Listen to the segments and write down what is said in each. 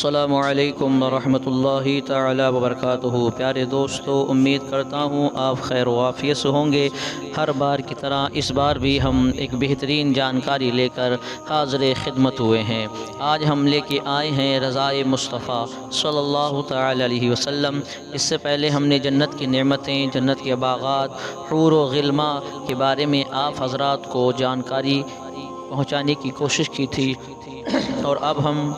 السلام علیکم ورحمۃ اللہ تعالی وبرکاتہ۔ پیارے دوستو، امید کرتا ہوں آپ خیر و عافیت سے ہوں گے۔ ہر بار کی طرح اس بار بھی ہم ایک بہترین جانکاری لے کر حاضر خدمت ہوئے ہیں۔ آج ہم لے کے آئے ہیں رضائے مصطفیٰ صلی اللہ تعالی علیہ وسلم۔ اس سے پہلے ہم نے جنت کی نعمتیں، جنت کے باغات، حور و غلماں کے بارے میں آپ حضرات کو جانکاری پہنچانے کی کوشش کی تھی، اور اب ہم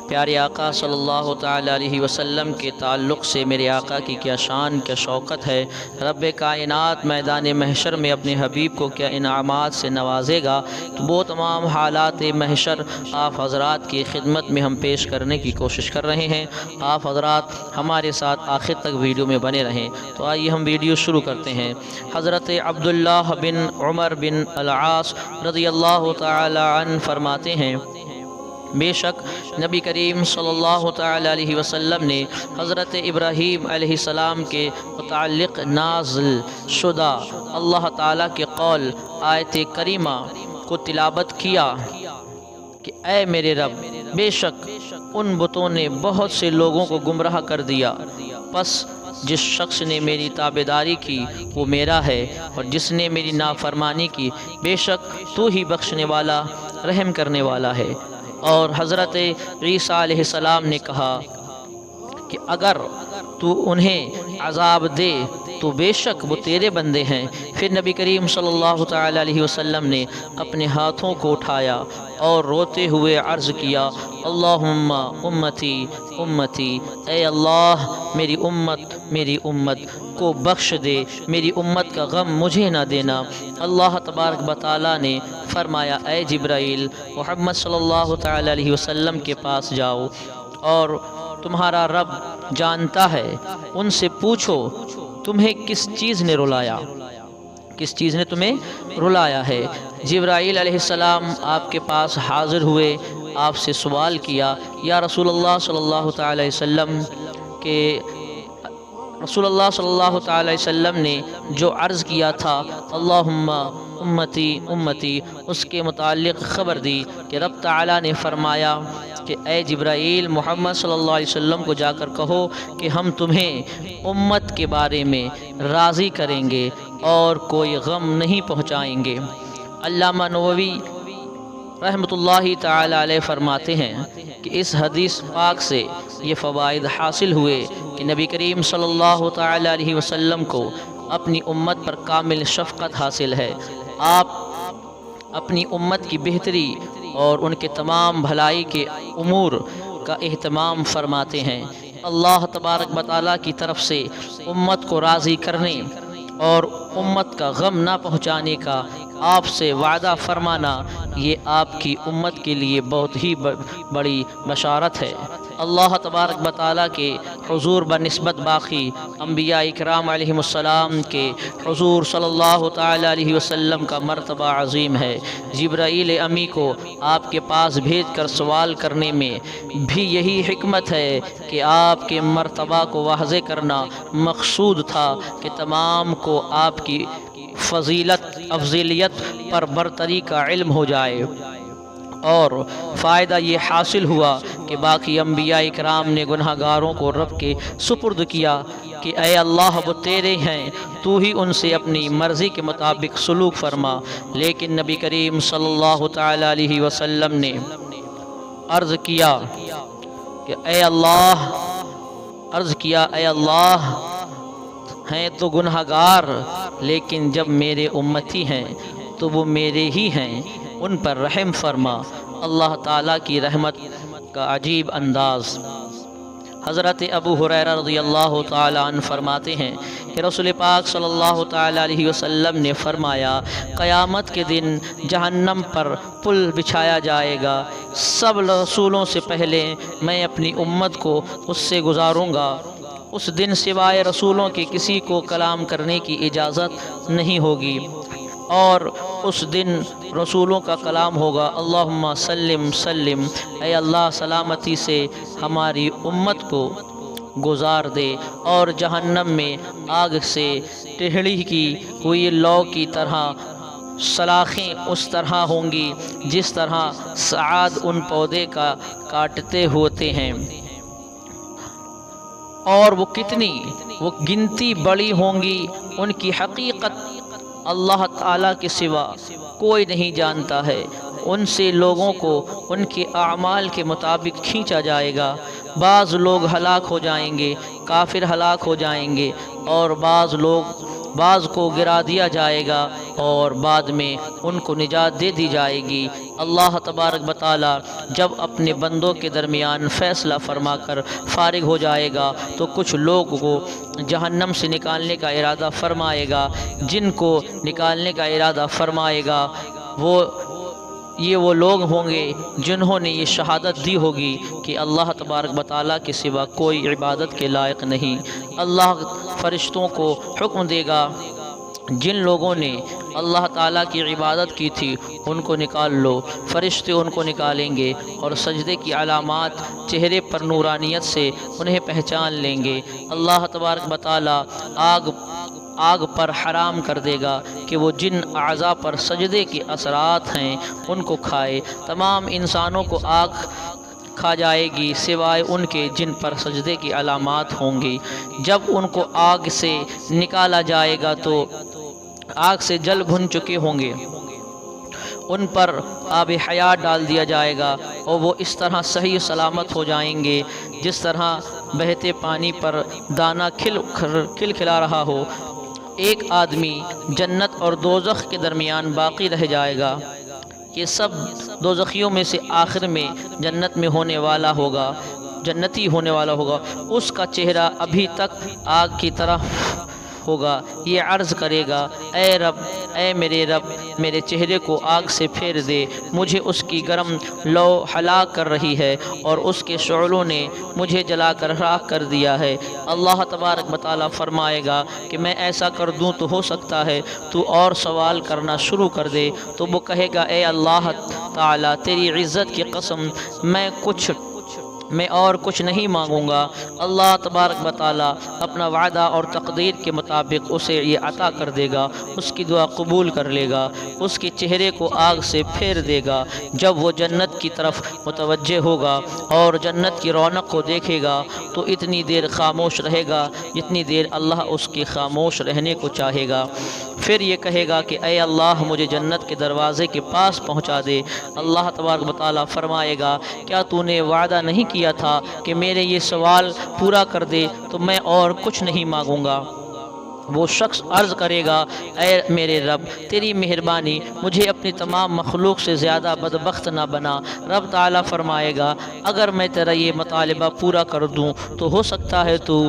پیارے آقا صلی اللہ تعالی علیہ وسلم کے تعلق سے میرے آقا کی کیا شان، کیا شوکت ہے، رب کائنات میدان محشر میں اپنے حبیب کو کیا انعامات سے نوازے گا، تو وہ تمام حالات محشر آپ حضرات کی خدمت میں ہم پیش کرنے کی کوشش کر رہے ہیں۔ آپ حضرات ہمارے ساتھ آخر تک ویڈیو میں بنے رہیں۔ تو آئیے ہم ویڈیو شروع کرتے ہیں۔ حضرت عبداللہ بن عمر بن العاص رضی اللہ تعالی عنہ فرماتے ہیں، بے شک نبی کریم صلی اللہ تعالی علیہ وسلم نے حضرت ابراہیم علیہ السلام کے متعلق نازل شدہ اللہ تعالیٰ کے قول آیت کریمہ کو تلاوت کیا کہ اے میرے رب، بے شک ان بتوں نے بہت سے لوگوں کو گمراہ کر دیا، پس جس شخص نے میری تابعداری کی وہ میرا ہے، اور جس نے میری نافرمانی کی بے شک تو ہی بخشنے والا، رحم کرنے والا ہے۔ اور حضرت عیسیٰ علیہ السلام نے کہا کہ اگر تو انہیں عذاب دے تو بے شک وہ تیرے بندے ہیں۔ پھر نبی کریم صلی اللہ تعالی علیہ وسلم نے اپنے ہاتھوں کو اٹھایا اور روتے ہوئے عرض کیا، اللہم امتی امتی، اے اللہ میری امت کو بخش دے، میری امت کا غم مجھے نہ دینا۔ اللہ تبارک و تعالیٰ نے فرمایا، اے جبرائیل، محمد صلی اللہ تعالی علیہ وسلم کے پاس جاؤ، اور تمہارا رب جانتا ہے، ان سے پوچھو تمہیں کس چیز نے رلایا، کس چیز نے تمہیں رلایا ہے۔ جبرائیل علیہ السلام آپ کے پاس حاضر ہوئے، آپ سے سوال کیا، یا رسول اللہ صلی اللہ تعالی علیہ وسلم کہ رسول اللہ صلی اللہ تعالی علیہ وسلم نے جو عرض کیا تھا اللہم امتی امتی، اس کے متعلق خبر دی کہ رب تعالیٰ نے فرمایا کہ اے جبرائیل، محمد صلی اللہ علیہ وسلم کو جا کر کہو کہ ہم تمہیں امت کے بارے میں راضی کریں گے اور کوئی غم نہیں پہنچائیں گے۔ علامہ نووی رحمۃ اللہ تعالی علیہ فرماتے ہیں کہ اس حدیث پاک سے یہ فوائد حاصل ہوئے کہ نبی کریم صلی اللہ تعالی علیہ وسلم کو اپنی امت پر کامل شفقت حاصل ہے۔ آپ اپنی امت کی بہتری اور ان کے تمام بھلائی کے امور کا اہتمام فرماتے ہیں۔ اللہ تبارک و تعالیٰ کی طرف سے امت کو راضی کرنے اور امت کا غم نہ پہنچانے کا آپ سے وعدہ فرمانا، یہ آپ کی امت کے لیے بہت ہی بڑی بشارت ہے۔ اللہ تبارک و تعالیٰ کے حضور بنسبت باقی انبیاء اکرام علیہم السلام کے حضور صلی اللہ تعالی علیہ وسلم کا مرتبہ عظیم ہے۔ جبرائیل امی کو آپ کے پاس بھیج کر سوال کرنے میں بھی یہی حکمت ہے کہ آپ کے مرتبہ کو واضح کرنا مقصود تھا کہ تمام کو آپ کی فضیلت افضلیت پر برتری کا علم ہو جائے، اور فائدہ یہ حاصل ہوا کہ باقی انبیاء اکرام نے گناہ گاروں کو رب کے سپرد کیا کہ اے اللہ وہ تیرے ہیں، تو ہی ان سے اپنی مرضی کے مطابق سلوک فرما۔ لیکن نبی کریم صلی اللہ تعالی علیہ وسلم نے عرض کیا کہ اے اللہ ہیں تو گناہ گار، لیکن جب میرے امتی ہیں تو وہ میرے ہی ہیں، ان پر رحم فرما۔ اللہ تعالیٰ کی رحمت کا عجیب انداز۔ حضرت ابو ہریرہ رضی اللہ تعالی عنہ فرماتے ہیں کہ رسول پاک صلی اللہ تعالی علیہ وسلم نے فرمایا، قیامت کے دن جہنم پر پل بچھایا جائے گا، سب رسولوں سے پہلے میں اپنی امت کو اس سے گزاروں گا۔ اس دن سوائے رسولوں کے کسی کو کلام کرنے کی اجازت نہیں ہوگی، اور اس دن رسولوں کا کلام ہوگا، اللہم سلم سلم، اے اللہ سلامتی سے ہماری امت کو گزار دے، اور جہنم میں آگ سے ٹہڑی کی ہوئی لو کی طرح سلاخیں اس طرح ہوں گی جس طرح سعاد ان پودے کا کاٹتے ہوتے ہیں، اور وہ گنتی بڑی ہوں گی، ان کی حقیقت اللہ تعالیٰ کے سوا کوئی نہیں جانتا ہے۔ ان سے لوگوں کو ان کے اعمال کے مطابق کھینچا جائے گا۔ بعض لوگ ہلاک ہو جائیں گے، کافر ہلاک ہو جائیں گے، اور بعض کو گرا دیا جائے گا، اور بعد میں ان کو نجات دے دی جائے گی۔ اللہ تبارک و تعالی جب اپنے بندوں کے درمیان فیصلہ فرما کر فارغ ہو جائے گا تو کچھ لوگوں کو جہنم سے نکالنے کا ارادہ فرمائے گا۔ جن کو نکالنے کا ارادہ فرمائے گا وہ لوگ ہوں گے جنہوں نے یہ شہادت دی ہوگی کہ اللہ تبارک و تعالیٰ کے سوا کوئی عبادت کے لائق نہیں۔ اللہ فرشتوں کو حکم دے گا، جن لوگوں نے اللہ تعالیٰ کی عبادت کی تھی ان کو نکال لو۔ فرشتے ان کو نکالیں گے اور سجدے کی علامات چہرے پر نورانیت سے انہیں پہچان لیں گے۔ اللہ تبارک و تعالیٰ آگ پر حرام کر دے گا کہ وہ جن اعضاء پر سجدے کے اثرات ہیں ان کو کھائے۔ تمام انسانوں کو آگ کھا جائے گی سوائے ان کے جن پر سجدے کی علامات ہوں گی۔ جب ان کو آگ سے نکالا جائے گا تو آگ سے جل بھن چکے ہوں گے، ان پر آب حیات ڈال دیا جائے گا اور وہ اس طرح صحیح سلامت ہو جائیں گے جس طرح بہتے پانی پر دانہ کھل کھلا رہا ہو۔ ایک آدمی جنت اور دوزخ کے درمیان باقی رہ جائے گا۔ یہ سب دوزخیوں میں سے آخر میں جنت میں ہونے والا ہوگا، جنتی ہونے والا ہوگا۔ اس کا چہرہ ابھی تک آگ کی طرح ہوگا۔ یہ عرض کرے گا، اے رب، اے میرے رب، میرے چہرے کو آگ سے پھیر دے، مجھے اس کی گرم لو ہلاک کر رہی ہے اور اس کے شعلوں نے مجھے جلا کر راکھ کر دیا ہے۔ اللہ تبارک و تعالیٰ فرمائے گا کہ میں ایسا کر دوں تو ہو سکتا ہے تو اور سوال کرنا شروع کر دے۔ تو وہ کہے گا، اے اللہ تعالیٰ، تیری عزت کی قسم، میں اور کچھ نہیں مانگوں گا۔ اللہ تبارک و تعالیٰ اپنا وعدہ اور تقدیر کے مطابق اسے یہ عطا کر دے گا، اس کی دعا قبول کر لے گا، اس کے چہرے کو آگ سے پھیر دے گا۔ جب وہ جنت کی طرف متوجہ ہوگا اور جنت کی رونق کو دیکھے گا تو اتنی دیر خاموش رہے گا جتنی دیر اللہ اس کے خاموش رہنے کو چاہے گا۔ پھر یہ کہے گا کہ اے اللہ، مجھے جنت کے دروازے کے پاس پہنچا دے۔ اللہ تبارک و تعالیٰ فرمائے گا، کیا تو نے وعدہ نہیں کیا تھا کہ میرے یہ سوال پورا کر دے تو میں اور کچھ نہیں مانگوں گا؟ وہ شخص عرض کرے گا، اے میرے رب، تیری مہربانی، مجھے اپنی تمام مخلوق سے زیادہ بدبخت نہ بنا۔ رب تعالیٰ فرمائے گا، اگر میں تیرا یہ مطالبہ پورا کر دوں تو ہو سکتا ہے تو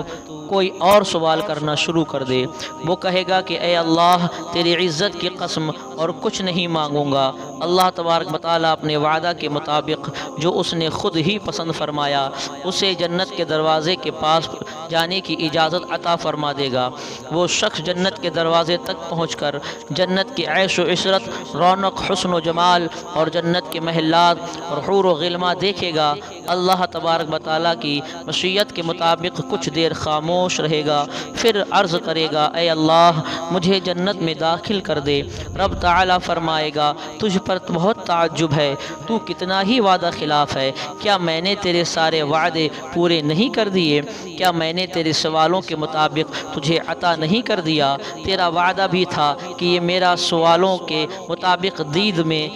کوئی اور سوال کرنا شروع کر دے۔ وہ کہے گا کہ اے اللہ، تیری عزت کی قسم، اور کچھ نہیں مانگوں گا۔ اللہ تبارک و تعالیٰ اپنے وعدہ کے مطابق جو اس نے خود ہی پسند فرمایا اسے جنت کے دروازے کے پاس جانے کی اجازت عطا فرما دے گا۔ وہ شخص جنت کے دروازے تک پہنچ کر جنت کی عیش و عشرت، رونق، حسن و جمال اور جنت کے محلات اور حور و غلماں دیکھے گا۔ اللہ تبارک و تعالیٰ کی مشیت کے مطابق کچھ دیر خاموش رہے گا، پھر عرض کرے گا، اے اللہ، مجھے جنت میں داخل کر دے۔ رب تعالیٰ فرمائے گا، تجھ پر بہت تعجب ہے، تو کتنا ہی وعدہ خلاف ہے۔ کیا میں نے تیرے سارے وعدے پورے نہیں کر دیے؟ کیا میں نے تیرے سوالوں کے مطابق تجھے عطا نہیں کر دیا؟ تیرا وعدہ بھی تھا کہ یہ میرا سوالوں کے مطابق دید میں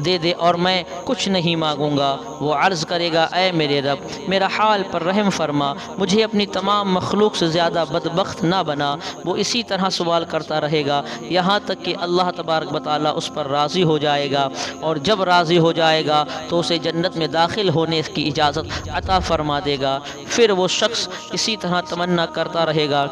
دے دے اور میں کچھ نہیں مانگوں گا۔ وہ عرض کرے گا، اے میرے رب، میرا حال پر رحم فرما، مجھے اپنی تمام مخلوق سے زیادہ بدبخت نہ بنا۔ وہ اسی طرح سوال کرتا رہے گا یہاں تک کہ اللہ تبارک و تعالیٰ اس پر راضی ہو جائے گا، اور جب راضی ہو جائے گا تو اسے جنت میں داخل ہونے کی اجازت عطا فرما دے گا۔ پھر وہ شخص اسی طرح تمنا کرتا رہے گا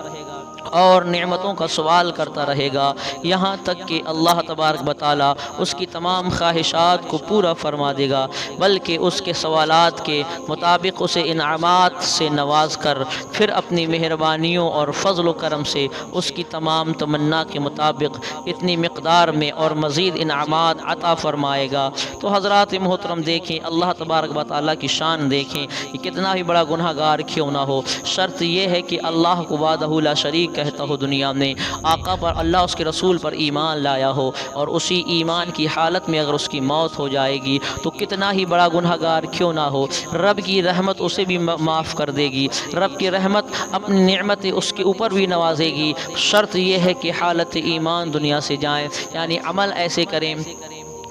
اور نعمتوں کا سوال کرتا رہے گا یہاں تک کہ اللہ تبارک و تعالیٰ اس کی تمام خواہشات کو پورا فرما دے گا، بلکہ اس کے سوالات کے مطابق اسے انعامات سے نواز کر پھر اپنی مہربانیوں اور فضل و کرم سے اس کی تمام تمنا کے مطابق اتنی مقدار میں اور مزید انعامات عطا فرمائے گا۔ تو حضرات محترم، دیکھیں اللہ تبارک و تعالیٰ کی شان، دیکھیں کہ کتنا ہی بڑا گناہ گار کیوں نہ ہو، شرط یہ ہے کہ اللہ کو وحدہ لا شریک شریک کہتا ہو دنیا میں، آقا پر اللہ اس کے رسول پر ایمان لایا ہو، اور اسی ایمان کی حالت میں اگر اس کی موت ہو جائے گی تو کتنا ہی بڑا گنہگار کیوں نہ ہو، رب کی رحمت اسے بھی معاف کر دے گی، رب کی رحمت اپنی نعمت اس کے اوپر بھی نوازے گی۔ شرط یہ ہے کہ حالت ایمان دنیا سے جائیں، یعنی عمل ایسے کریں،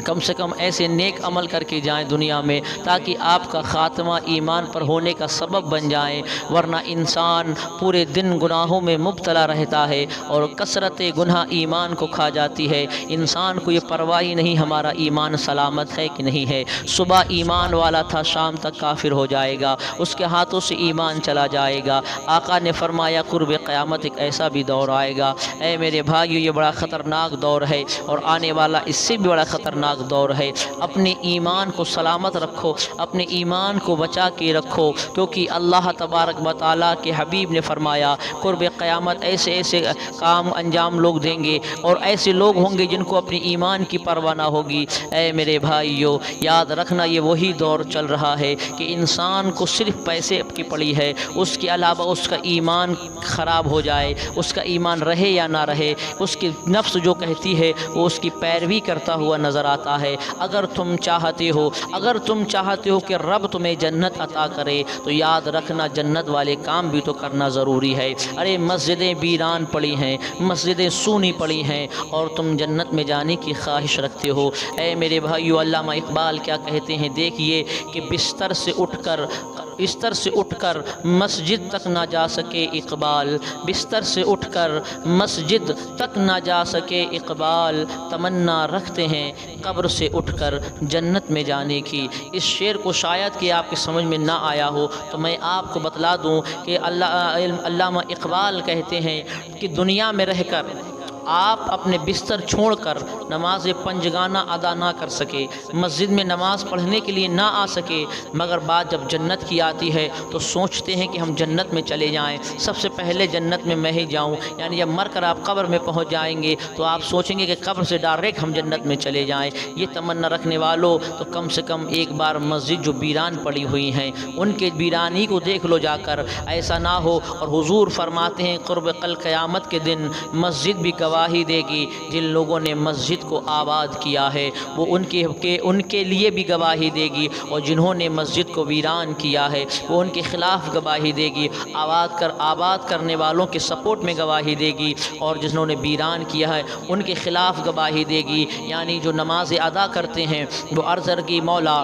کم سے کم ایسے نیک عمل کر کے جائیں دنیا میں تاکہ آپ کا خاتمہ ایمان پر ہونے کا سبب بن جائیں، ورنہ انسان پورے دن گناہوں میں مبتلا رہتا ہے اور کثرت گناہ ایمان کو کھا جاتی ہے۔ انسان کو یہ پرواہ ہی نہیں ہمارا ایمان سلامت ہے کہ نہیں ہے، صبح ایمان والا تھا شام تک کافر ہو جائے گا، اس کے ہاتھوں سے ایمان چلا جائے گا۔ آقا نے فرمایا قرب قیامت ایک ایسا بھی دور آئے گا، اے میرے بھائیو یہ بڑا خطرناک دور ہے، اور آنے والا اس سے بھی بڑا خطرناک دور ہے۔ اپنے ایمان کو سلامت رکھو، اپنے ایمان کو بچا کے رکھو، کیونکہ اللہ تبارک و تعالیٰ کے حبیب نے فرمایا قرب قیامت ایسے ایسے کام انجام لوگ دیں گے اور ایسے لوگ ہوں گے جن کو اپنی ایمان کی پرواہ نہ ہوگی۔ اے میرے بھائیو یاد رکھنا یہ وہی دور چل رہا ہے کہ انسان کو صرف پیسے کی پڑی ہے، اس کے علاوہ اس کا ایمان خراب ہو جائے، اس کا ایمان رہے یا نہ رہے، اس کی نفس جو کہتی ہے وہ اس کی پیروی کرتا ہوا نظر آتا ہے۔ اگر تم چاہتے ہو کہ رب تمہیں جنت عطا کرے تو یاد رکھنا جنت والے کام بھی تو کرنا ضروری ہے۔ ارے مسجدیں ویران پڑی ہیں، مسجدیں سونی پڑی ہیں، اور تم جنت میں جانے کی خواہش رکھتے ہو۔ اے میرے بھائیو علامہ اقبال کیا کہتے ہیں دیکھیے کہ بستر سے اٹھ کر مسجد تک نہ جا سکے اقبال، بستر سے اٹھ کر مسجد تک نہ جا سکے اقبال، تمنا رکھتے ہیں قبر سے اٹھ کر جنت میں جانے کی۔ اس شعر کو شاید کہ آپ کی سمجھ میں نہ آیا ہو تو میں آپ کو بتلا دوں کہ علامہ اقبال کہتے ہیں کہ دنیا میں رہ کر آپ اپنے بستر چھوڑ کر نماز پنجگانہ ادا نہ کر سکے، مسجد میں نماز پڑھنے کے لیے نہ آ سکے، مگر بات جب جنت کی آتی ہے تو سوچتے ہیں کہ ہم جنت میں چلے جائیں، سب سے پہلے جنت میں میں ہی جاؤں۔ یعنی جب مر کر آپ قبر میں پہنچ جائیں گے تو آپ سوچیں گے کہ قبر سے ڈائریکٹ ہم جنت میں چلے جائیں۔ یہ تمنا رکھنے والوں تو کم سے کم ایک بار مسجد جو ویران پڑی ہوئی ہیں ان کے ویرانی کو دیکھ لو جا کر، ایسا نہ ہو۔ اور حضور فرماتے ہیں قرب قیامت کے دن مسجد بھی گواہی دے گی، جن لوگوں نے مسجد کو آباد کیا ہے وہ ان کے لیے بھی گواہی دے گی، اور جنہوں نے مسجد کو ویران کیا ہے وہ ان کے خلاف گواہی دے گی، آباد کرنے والوں کے سپورٹ میں گواہی دے گی، اور جنہوں نے ویران کیا ہے ان کے خلاف گواہی دے گی۔ یعنی جو نماز ادا کرتے ہیں وہ عرض کی مولا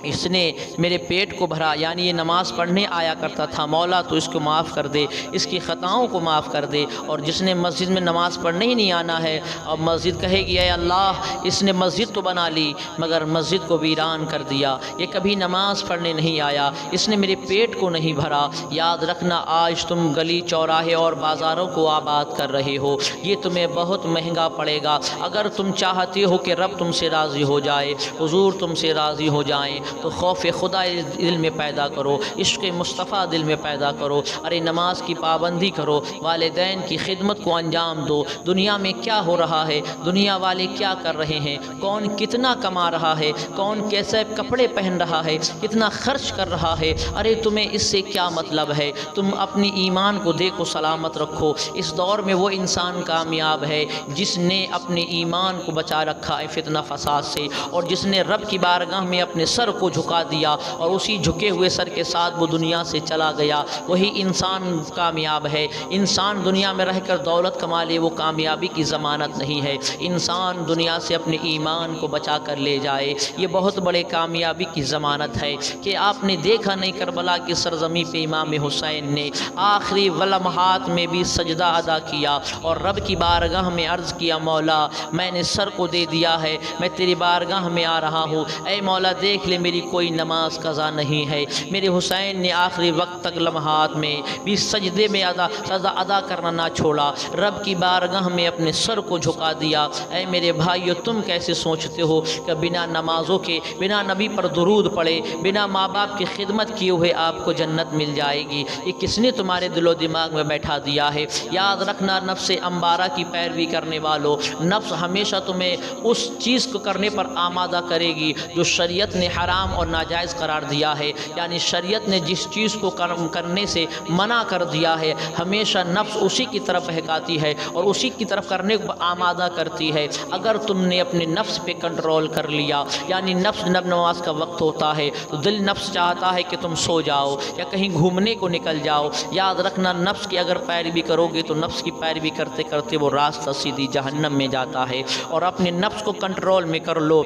اس نے میرے پیٹ کو بھرا، یعنی یہ نماز پڑھنے آیا کرتا تھا، مولا تو اس کو معاف کر دے، اس کی خطاؤں کو معاف کر دے۔ اور جس نے مسجد میں نماز پڑھنے ہی نہیں آنا ہے، اب مسجد کہے گی اے اللہ اس نے مسجد تو بنا لی مگر مسجد کو ویران کر دیا، یہ کبھی نماز پڑھنے نہیں آیا، اس نے میرے پیٹ کو نہیں بھرا۔ یاد رکھنا آج تم گلی چوراہے اور بازاروں کو آباد کر رہے ہو، یہ تمہیں بہت مہنگا پڑے گا۔ اگر تم چاہتے ہو کہ رب تم سے راضی ہو جائے، حضور تم سے راضی ہو جائیں، تو خوف خدا دل میں پیدا کرو، عشق مصطفیٰ دل میں پیدا کرو، ارے نماز کی پابندی کرو، والدین کی خدمت کو انجام دو۔ دنیا میں کیا ہو رہا ہے، دنیا والے کیا کر رہے ہیں، کون کتنا کما رہا ہے، کون کیسے کپڑے پہن رہا ہے، کتنا خرچ کر رہا ہے، ارے تمہیں اس سے کیا مطلب ہے؟ تم اپنی ایمان کو دیکھو، سلامت رکھو۔ اس دور میں وہ انسان کامیاب ہے جس نے اپنے ایمان کو بچا رکھا ہے فتنہ فساد سے، اور جس نے رب کی بارگاہ میں اپنے سر کو جھکا دیا اور اسی جھکے ہوئے سر کے ساتھ وہ دنیا سے چلا گیا، وہی انسان کامیاب ہے۔ انسان دنیا میں رہ کر دولت کما لے وہ کامیابی کی ضمانت نہیں ہے، انسان دنیا سے اپنے ایمان کو بچا کر لے جائے یہ بہت بڑے کامیابی کی ضمانت ہے۔ کہ آپ نے دیکھا نہیں کربلا کی سرزمین پہ امام حسین نے آخری لمحات میں بھی سجدہ ادا کیا اور رب کی بارگاہ میں عرض کیا مولا میں نے سر کو دے دیا ہے، میں تیری بارگاہ میں آ رہا ہوں، اے مولا دیکھ لے میری کوئی نماز قضا نہیں ہے۔ میرے حسین نے آخری وقت تک لمحات میں بھی سجدے میں سجدہ ادا کرنا نہ چھوڑا، رب کی بارگاہ میں اپنے سر کو جھکا دیا۔ اے میرے بھائیو تم کیسے سوچتے ہو کہ بنا نمازوں کے، بنا نبی پر درود پڑے، بنا ماں باپ کی خدمت کیے ہوئے آپ کو جنت مل جائے گی؟ یہ کس نے تمہارے دل و دماغ میں بیٹھا دیا ہے؟ یاد رکھنا نفس امارہ کی پیروی کرنے والوں، نفس ہمیشہ تمہیں اس چیز کو کرنے پر آمادہ کرے گی جو شریعت نے حرام حرام اور ناجائز قرار دیا ہے، یعنی شریعت نے جس چیز کو کرنے سے منع کر دیا ہے ہمیشہ نفس اسی کی طرف بہکاتی ہے اور اسی کی طرف کرنے کو آمادہ کرتی ہے۔ اگر تم نے اپنے نفس پہ کنٹرول کر لیا، یعنی نفس جب نماز کا وقت ہوتا ہے تو دل نفس چاہتا ہے کہ تم سو جاؤ یا کہیں گھومنے کو نکل جاؤ، یاد رکھنا نفس کی اگر پیروی کرو گے تو نفس کی پیروی کرتے کرتے وہ راستہ سیدھی جہنم میں جاتا ہے۔ اور اپنے نفس کو کنٹرول میں کر لو،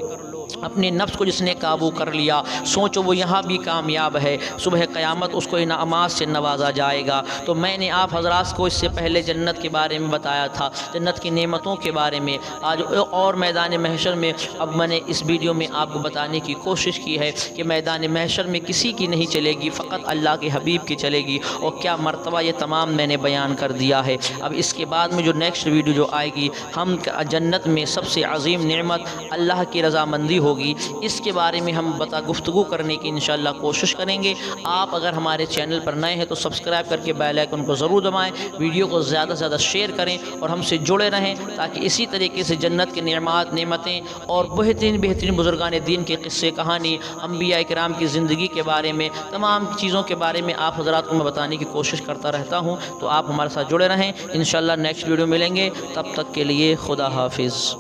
اپنے نفس کو جس نے قابو کر لیا سوچو وہ یہاں بھی کامیاب ہے، صبح قیامت اس کو انعامات سے نوازا جائے گا۔ تو میں نے آپ حضرات کو اس سے پہلے جنت کے بارے میں بتایا تھا، جنت کی نعمتوں کے بارے میں، آج اور میدان محشر میں اب میں نے اس ویڈیو میں آپ کو بتانے کی کوشش کی ہے کہ میدان محشر میں کسی کی نہیں چلے گی، فقط اللہ کے حبیب کی چلے گی، اور کیا مرتبہ یہ تمام میں نے بیان کر دیا ہے۔ اب اس کے بعد میں جو نیکسٹ ویڈیو جو آئے گی، ہم جنت میں سب سے عظیم نعمت اللہ کی رضامندی ہوگی، اس کے بارے میں ہم گفتگو کرنے کی انشاءاللہ کوشش کریں گے۔ آپ اگر ہمارے چینل پر نئے ہیں تو سبسکرائب کر کے بیل آئیکن کو ضرور دبائیں، ویڈیو کو زیادہ سے زیادہ شیئر کریں اور ہم سے جڑے رہیں تاکہ اسی طریقے سے جنت کے نعمتیں اور بہترین بزرگان دین کے قصے کہانی، انبیاء کرام کی زندگی کے بارے میں، تمام چیزوں کے بارے میں آپ حضرات کو میں بتانے کی کوشش کرتا رہتا ہوں۔ تو آپ ہمارے ساتھ جڑے رہیں، انشاءاللہ نیکسٹ ویڈیو ملیں گے، تب تک کے لیے خدا حافظ۔